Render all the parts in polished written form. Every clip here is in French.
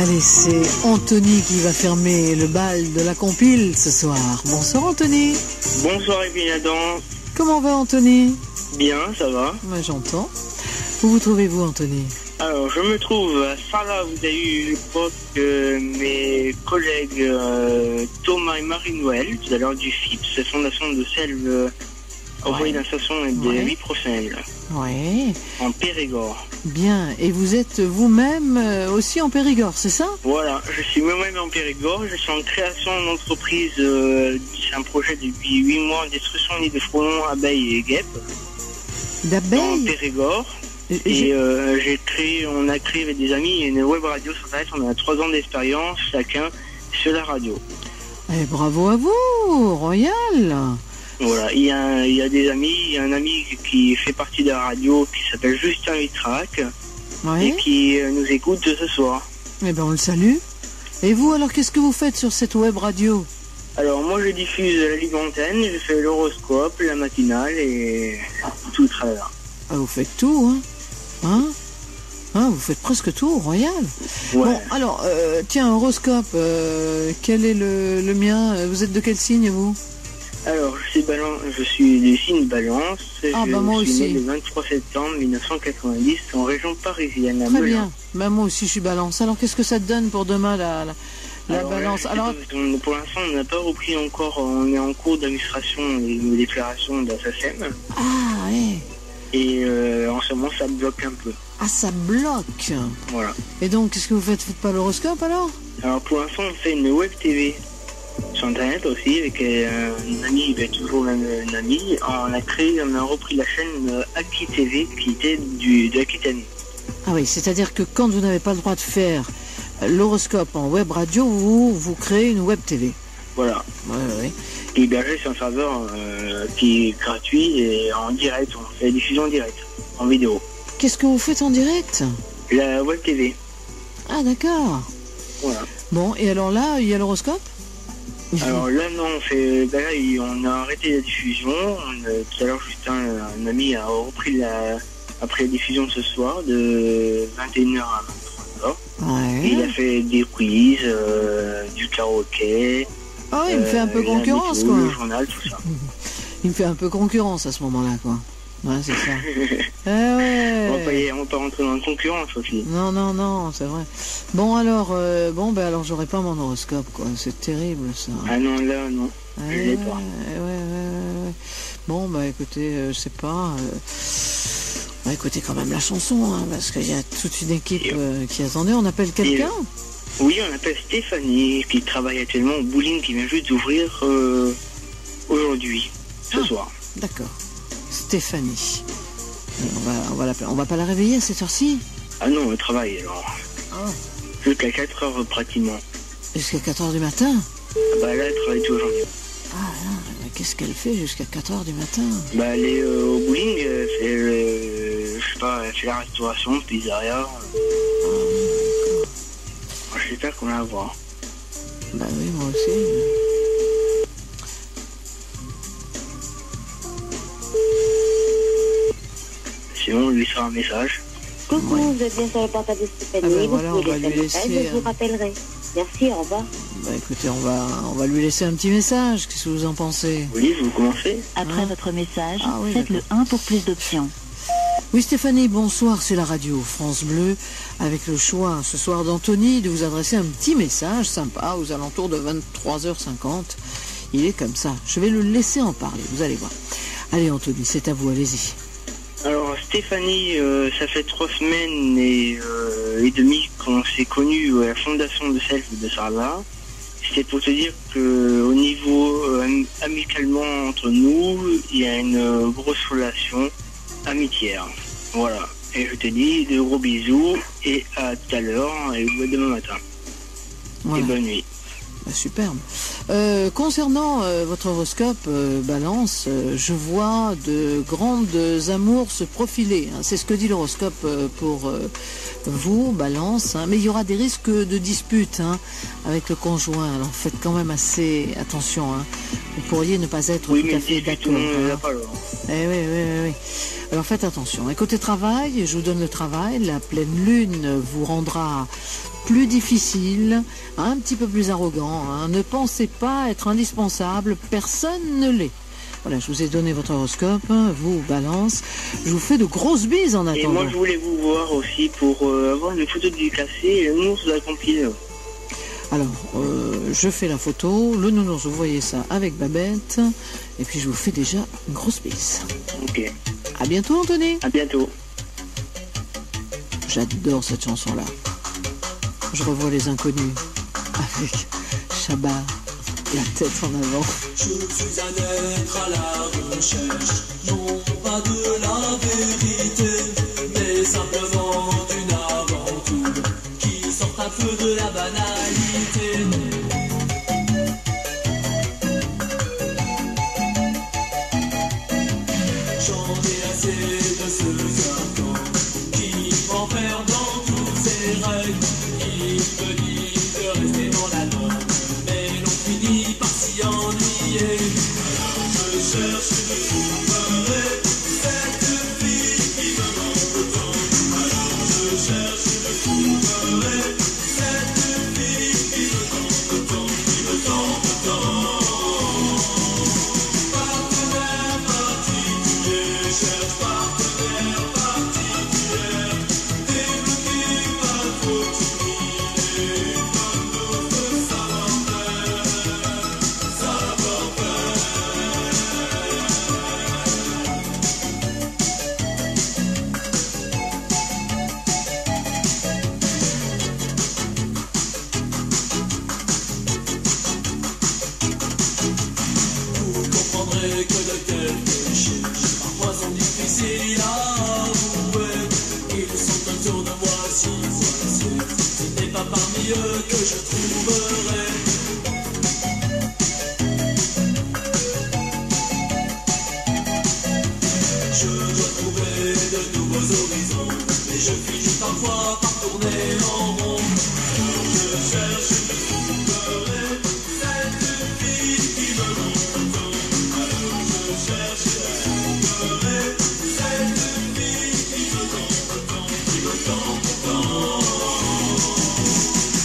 Allez, c'est Anthony qui va fermer le bal de la compile ce soir. Bonsoir Anthony. Bonsoir Evelyne Adam. Comment va Anthony? Bien, ça va. Ouais, j'entends. Où vous trouvez-vous Anthony? Alors, je me trouve à Sarlat. Vous avez eu l'époque mes collègues Thomas et Marie-Noël, tout à l'heure du FIPS, la fondation de Selve, envoyée d'insertion et des vie professionnelle. Oui. En Périgord. Bien. Et vous êtes vous-même aussi en Périgord, c'est ça? Voilà, je suis moi-même en Périgord. Je suis en création d'entreprise. C'est un projet depuis 8 mois en destruction de frelons, abeilles et guêpes. D'abeilles? En Périgord. Et on a créé avec des amis une web radio sur Internet. On a 3 ans d'expérience chacun sur la radio. Eh, bravo à vous, Royal. Voilà, il y a des amis, il y a un ami qui fait partie de la radio qui s'appelle Justin Vitrac et qui nous écoute ce soir. Eh ben on le salue. Et vous alors, qu'est-ce que vous faites sur cette web radio? Alors moi je diffuse la libre antenne, je fais l'horoscope, la matinale et tout le travail. Ah, vous faites tout, hein? Vous faites presque tout, Royal. Ouais. Bon, alors, tiens, horoscope, quel est le mien? Vous êtes de quel signe, vous? Alors, je suis du signe Balance. Moi suis aussi. né le 23 septembre 1990 en région parisienne. Très bien. Moi aussi, je suis Balance. Alors, qu'est-ce que ça te donne pour demain, la Balance? Alors, pour l'instant, on n'a pas repris encore. On est en cours d'administration et de déclaration de la SACEM. Ah, ouais. Et en ce moment, ça bloque un peu. Ah, ça bloque. Voilà. Et donc, qu'est-ce que vous faites? Vous faites pas l'horoscope, alors? Alors, pour l'instant, on fait une web TV. Sur Internet aussi, avec un ami, toujours un ami. On a repris la chaîne Aki TV qui était de Aquitaine. Ah oui, c'est-à-dire que quand vous n'avez pas le droit de faire l'horoscope en web radio, vous créez une web TV. Voilà. Ouais. Et hébergé sur un serveur qui est gratuit et en direct. On fait la diffusion en direct, en vidéo. Qu'est-ce que vous faites en direct? La web TV. Ah d'accord. Voilà. Bon, et alors là, il y a l'horoscope? Alors là, non, on a arrêté la diffusion. Tout à l'heure, Justin, un ami, a repris après la diffusion de ce soir, de 21h à 23h. Ouais. Et il a fait des quiz, du karaoké. Ah oui, il me fait un peu concurrence, quoi. Le journal, tout ça. Il me fait un peu concurrence à ce moment-là, quoi. Ouais, c'est ça. Ouais. On va pas rentrer dans la concurrence aussi. Non, c'est vrai. Bon alors, alors j'aurai pas mon horoscope, quoi. C'est terrible, ça. Ah non, là, non. Je l'ai pas. Ouais. Bon, écoutez, je sais pas. On va écouter quand même la chanson, hein, parce qu'il y a toute une équipe qui attendait. On appelle quelqu'un? Oui, on appelle Stéphanie, qui travaille actuellement au bowling, qui vient juste d'ouvrir aujourd'hui, ce soir. D'accord. Stéphanie. On va l'appeler. On va pas la réveiller à cette heure-ci? Ah non, elle travaille alors. Ah. Jusqu'à 4h pratiquement. Jusqu'à 4h du matin? Là, elle travaille tout aujourd'hui. Ah là, mais qu'est-ce qu'elle fait jusqu'à 4h du matin? Elle est au bowling, elle fait la restauration, pizzeria. J'espère qu'on va la voir. Bah oui, moi aussi. Sinon, on lui sera un message. Coucou, vous êtes bien sur le portable de Stéphanie. Voilà, on va lui laisser. Je vous rappellerai. Merci, au revoir. Écoutez, on va lui laisser un petit message. Qu'est-ce que vous en pensez? Oui, vous commencez. Après votre message, faites le 1 pour plus d'options. Oui, Stéphanie, bonsoir, c'est la radio France Bleu, avec le choix ce soir d'Anthony de vous adresser un petit message sympa aux alentours de 23h50. Il est comme ça. Je vais le laisser en parler, vous allez voir. Allez, Anthony, c'est à vous, allez-y. Alors, Stéphanie, ça fait 3 semaines et demie qu'on s'est connus à la fondation de Selve de Sarlat. C'était pour te dire qu'au niveau amicalement entre nous, il y a une grosse relation amitière. Voilà. Et je te dis de gros bisous et à tout à l'heure et demain matin. Voilà. Et bonne nuit. Superbe. Concernant votre horoscope Balance, je vois de grandes amours se profiler. Hein. C'est ce que dit l'horoscope pour vous, Balance. Hein. Mais il y aura des risques de dispute avec le conjoint. Alors faites quand même assez attention. Hein. Vous pourriez ne pas être tout à fait d'accord. Oui. Alors faites attention. Et côté travail, je vous donne le travail. La pleine lune vous rendra plus difficile, un petit peu plus arrogant. Hein. Ne pensez pas être indispensable, personne ne l'est. Voilà, je vous ai donné votre horoscope, vous, Balance. Je vous fais de grosses bises en attendant. Et moi, je voulais vous voir aussi pour avoir une photo dédicacée et le nounours de la compile. Alors, je fais la photo, le nounours, vous voyez ça avec Babette, et puis je vous fais déjà une grosse bise. Ok. À bientôt, Anthony. À bientôt. J'adore cette chanson-là. Je revois les inconnus avec Chabat, la tête en avant. Je suis un être à la recherche, non pas de la vérité, mais simplement d'une aventure qui sort un peu de la banalité. J'en ai assez de ce serpent qui m'enferme dans tous ses règles, qui me dit de rester dans la norme, mais l'on finit par s'y ennuyer. Alors je cherche une trouverai, cette fille qui me manque tant. Alors je cherche une trouverai, cette fille qui me tente tant, qui me tente tant. Partenaire particulier, cherche partenaire particulier, débloqué pas trop timide, comme d'autres savoir-faire, savoir-faire. Vous comprendrez que de tels péchés parfois sont difficiles à avouer. Ils sont autour de moi si voici, ce n'est pas parmi eux que je trouverai. Je dois trouver de nouveaux horizons, et je finis parfois par tourner en rond. Je cherche une trouverai, cette fille qui me manque tant. Alors je cherche une trouverai, cette fille qui me tente tant, qui me tente tant.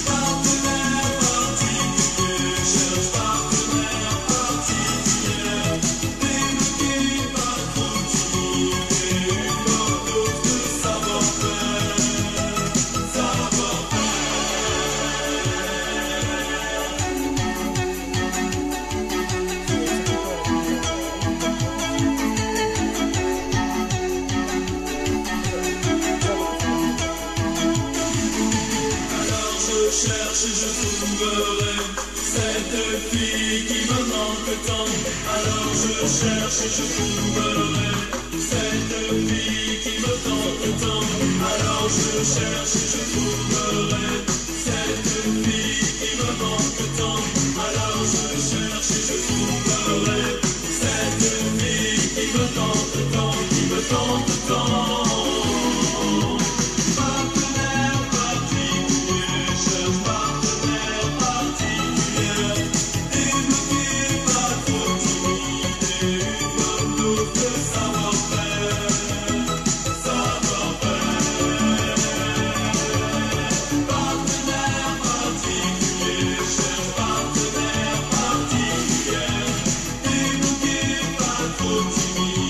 Partenaire particulier, cherche partenaire particulier, débloqué pas trop timide, comme d'autres savoir-faire, savoir-faire. Alors je cherche et je trouverai cette fille qui me manque tant. Alors je cherche et je trouverai cette fille qui me tente tant. Alors je cherche et je trouverai cette fille qui me manque tant. Alors je cherche et je trouverai cette fille qui me tente tant, qui me tente tant. Partenaire particulier, cherche partenaire particulier, débloqué pas trop timide, comme d'autres savoir-faire, savoir-faire. Partenaire particulier, cherche partenaire particulier, débloqué pas trop timide,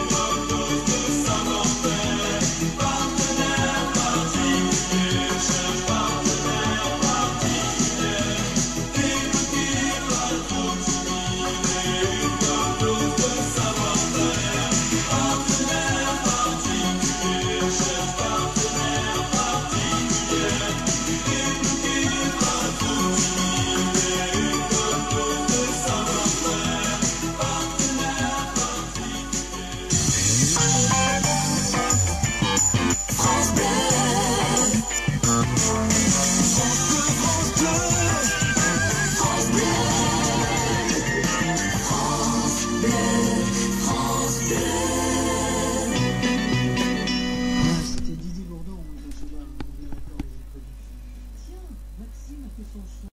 comme d'autres savoir-faire. Partenaire particulier, cherche partenaire particulier, débloqué pas trop timide, comme d'autres savoir-faire. Partenaire particulier, cherche partenaire particulier, débloqué pas trop timide, comme d'autres savoir-faire. Partenaire particulier. France Bleu.